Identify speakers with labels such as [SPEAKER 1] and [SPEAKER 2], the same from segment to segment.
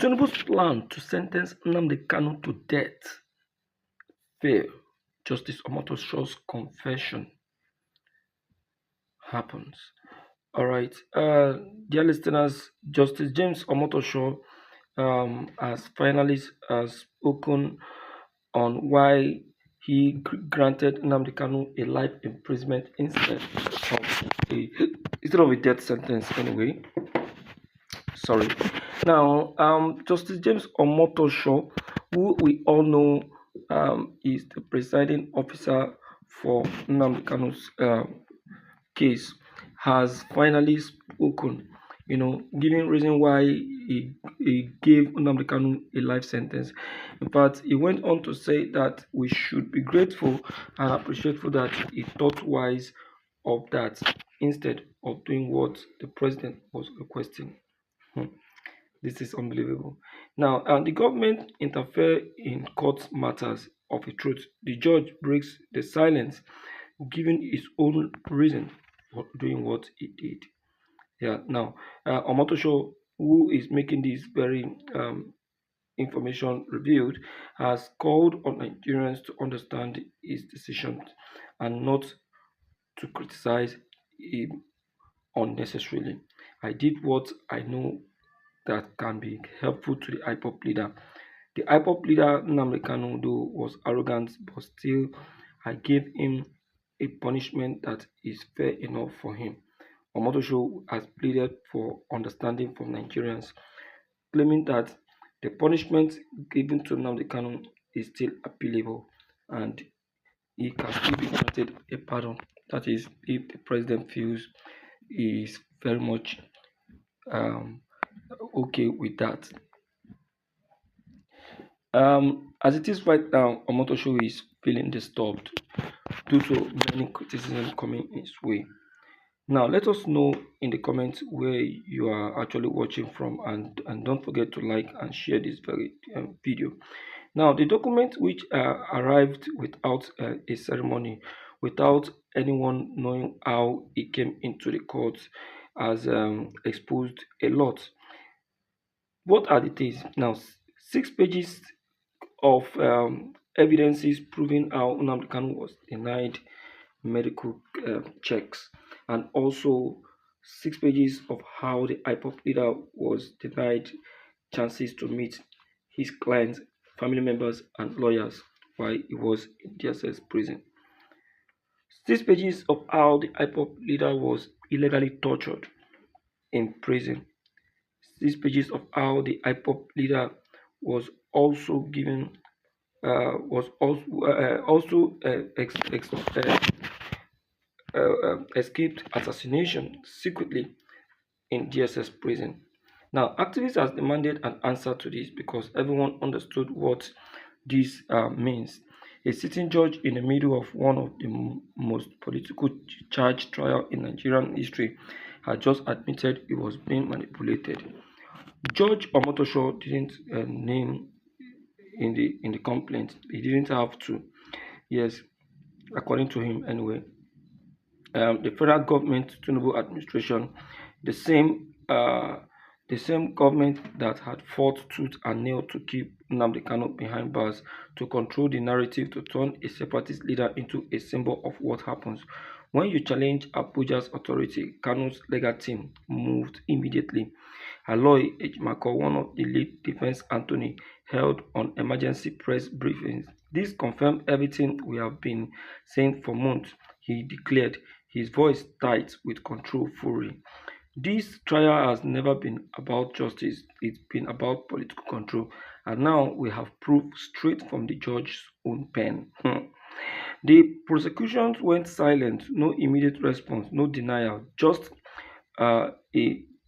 [SPEAKER 1] Tinubu's plan to sentence Nnamdi Kanu to death failed. Justice Omotosho'S confession happens. All right, dear listeners, Justice James Omotosho has finally spoken on why he granted Nnamdi Kanu a life imprisonment a instead of a death sentence. Anyway, sorry. Now, Justice James Omotosho, who we all know is the presiding officer for Nnamdi Kanu's case, has finally spoken, giving reason why he gave Nnamdi Kanu a life sentence. In fact, he went on to say that we should be grateful and appreciative that he thought wise of that instead of doing what the president was requesting. Hmm. This is unbelievable. Now, the government interfere in court matters of a truth. The judge breaks the silence, giving his own reason for doing what he did. Yeah. Now, Omotosho, who is making this very information revealed, has called on Nigerians to understand his decisions and not to criticize him unnecessarily. I did what I know that can be helpful to the IPOP leader. The IPOP leader Nnamdi Kanu though was arrogant, but still I gave him a punishment that is fair enough for him. Omotosho has pleaded for understanding from Nigerians, claiming that the punishment given to Nnamdi Kanu is still appealable and he can still be granted a pardon. That is, if the president feels he is very much um, okay with that. As it is right now, Omotosho is feeling disturbed due to many criticism coming his way. Now, let us know in the comments where you are actually watching from, and don't forget to like and share this very video. Now, the document which arrived without a ceremony, without anyone knowing how it came into the court, has exposed a lot. What are the things? Now, 6 pages of evidences proving how Nnamdi Kanu was denied medical checks, and also 6 pages of how the IPOP leader was denied chances to meet his clients, family members, and lawyers while he was in DSS prison. 6 pages of how the IPOP leader was illegally tortured in prison. 6 pages of how the IPOP leader was also given was also escaped assassination secretly in DSS prison. Now, activists has demanded an answer to this because everyone understood what this means. A sitting judge in the middle of one of the most political charge trial in Nigerian history had just admitted he was being manipulated. Judge Omotosho didn't name in the complaint. He didn't have to. Yes, according to him anyway. The federal government, Tinubu administration, the same uh, the same government that had fought tooth and nail to keep Nnamdi Kanu behind bars, to control the narrative, to turn a separatist leader into a symbol of what happens when you challenge Abuja's authority. Kanu's legal team moved immediately. Aloy Ejimako, one of the lead defense attorney, held on emergency press briefings. This confirmed everything we have been saying for months, he declared, his voice tight with control fury. This trial has never been about justice, it's been about political control, and now we have proof straight from the judge's own pen. The prosecution went silent, no immediate response, no denial, just a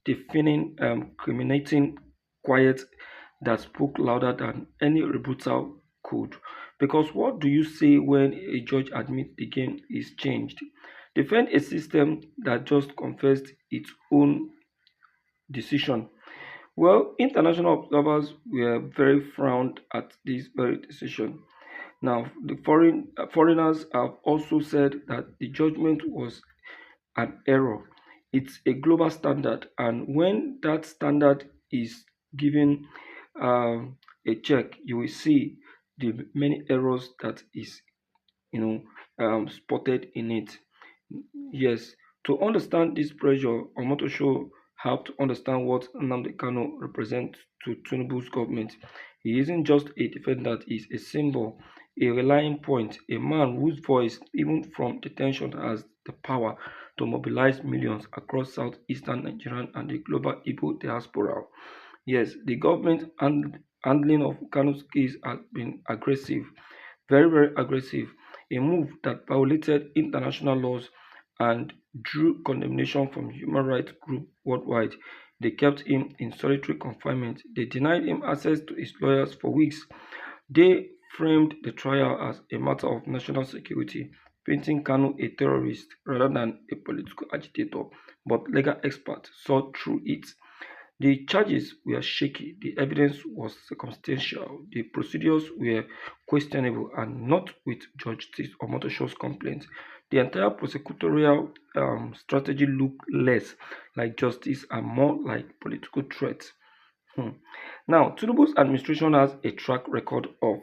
[SPEAKER 1] deafening, criminating quiet that spoke louder than any rebuttal could. Because what do you say when a judge admits the game is changed? Defend a system that just confessed its own decision. Well, international observers were very frowned at this very decision. Now, the foreigners have also said that the judgment was an error. It's a global standard, and when that standard is given a check, you will see the many errors that is you know spotted in it. Yes, to understand this pressure, Omotosho helped understand what Nnamdi Kanu represents to Tinubu's government. He isn't just a defendant, he's a symbol, a rallying point, a man whose voice, even from detention, has the power to mobilize millions across southeastern Nigeria and the global Igbo diaspora. Yes, the government handling of Kanu's case has been aggressive, very, very aggressive, a move that violated international laws and drew condemnation from human rights groups worldwide. They kept him in solitary confinement. They denied him access to his lawyers for weeks. They framed the trial as a matter of national security, painting Kanu a terrorist rather than a political agitator. But legal experts saw through it. The charges were shaky, the evidence was circumstantial, the procedures were questionable, and not with Justice Omotosho's complaint. The entire prosecutorial strategy looked less like justice and more like political threat. Hmm. Now, Tinubu's administration has a track record of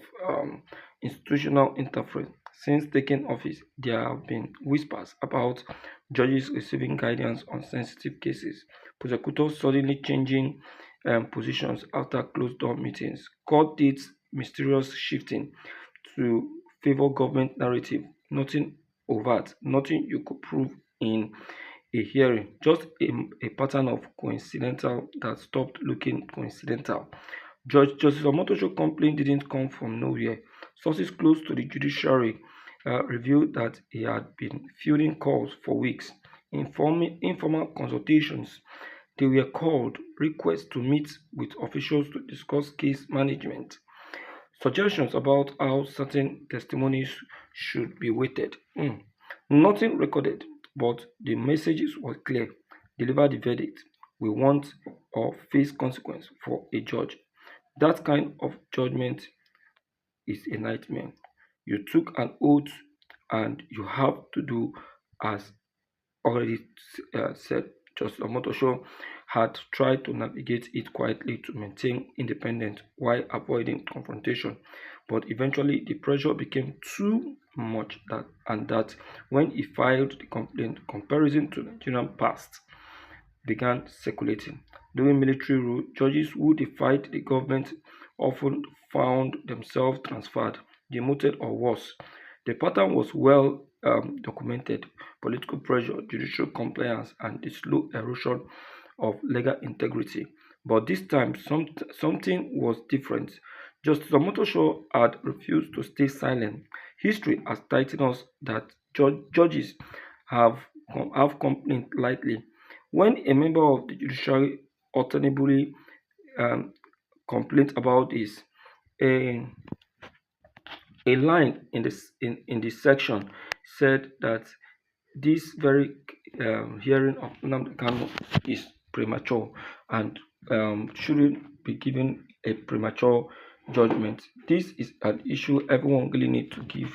[SPEAKER 1] institutional interference. Since taking office, there have been whispers about judges receiving guidance on sensitive cases, prosecutors suddenly changing positions after closed door meetings, court dates mysterious shifting to favor government narrative, nothing overt, nothing you could prove in a hearing, just a pattern of coincidental that stopped looking coincidental. Justice Omotosho complaint didn't come from nowhere. Sources close to the judiciary revealed that he had been fielding calls for weeks, informal consultations. They were called requests to meet with officials to discuss case management, suggestions about how certain testimonies should be weighted. Nothing recorded, but the messages were clear. Deliver the verdict. We want or face consequence for a judge. That kind of judgment is a nightmare. You took an oath and you have to do as already said. Justice Omotosho had tried to navigate it quietly to maintain independence while avoiding confrontation, but eventually the pressure became too much that when he filed the complaint, comparison to Nigerian past began circulating. During military rule, judges who defied the government often found themselves transferred, demoted, or worse. The pattern was well documented: political pressure, judicial compliance, and the slow erosion of legal integrity. But this time, something was different. Justice Omotosho had refused to stay silent. History has tightened us that judges have, have complained lightly. When a member of the judiciary alternately um, complained about this, a, a line in this section said that this very hearing of Nnamdi Kanu is premature and shouldn't be given a premature judgment. This is an issue everyone really need to give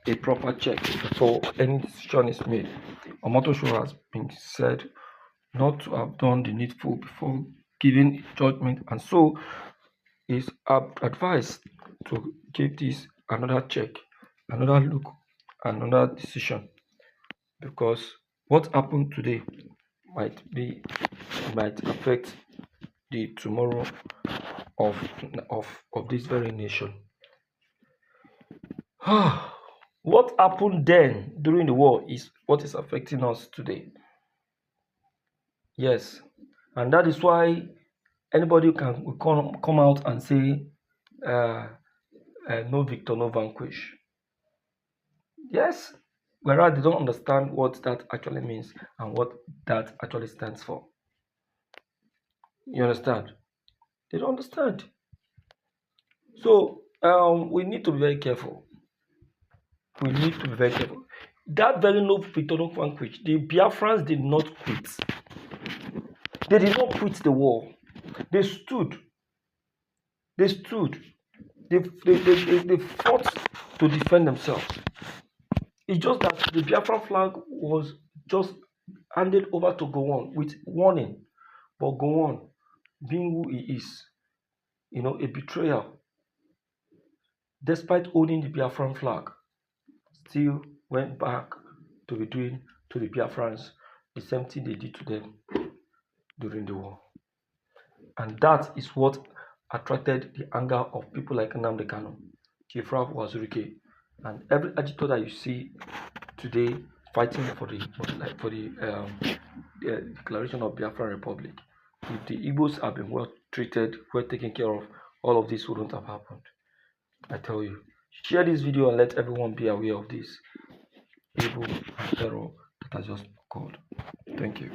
[SPEAKER 1] a proper check before any decision is made. Omotosho has been said not to have done the needful before giving judgment, and so is advised to give this another check, another look, another decision, because what happened today might be might affect the tomorrow of of this very nation. What happened then during the war is what is affecting us today. Yes, and that is why anybody can will come out and say uh, no victor, no vanquish. Yes, whereas they don't understand what that actually means and what that actually stands for. You understand? They don't understand. So we need to be very careful. We need to be very careful. That very no victor, no vanquish. The Biafrans did not quit. They did not quit the war. They stood. They stood. They fought to defend themselves. It's just that the Biafran flag was just handed over to Gowon with warning. But Gowon, being who he is, a betrayal. Despite owning the Biafran flag, still went back to be doing to the Biafrans the same thing they did to them during the war. And that is what attracted the anger of people like Nnamdi Kanu, Chief Ralph Wazirike, and every agitator that you see today fighting for the declaration of Biafran Republic. If the Igbos have been well treated, well taken care of, all of this wouldn't have happened. I tell you. Share this video and let everyone be aware of this evil and terror that has just occurred. Thank you.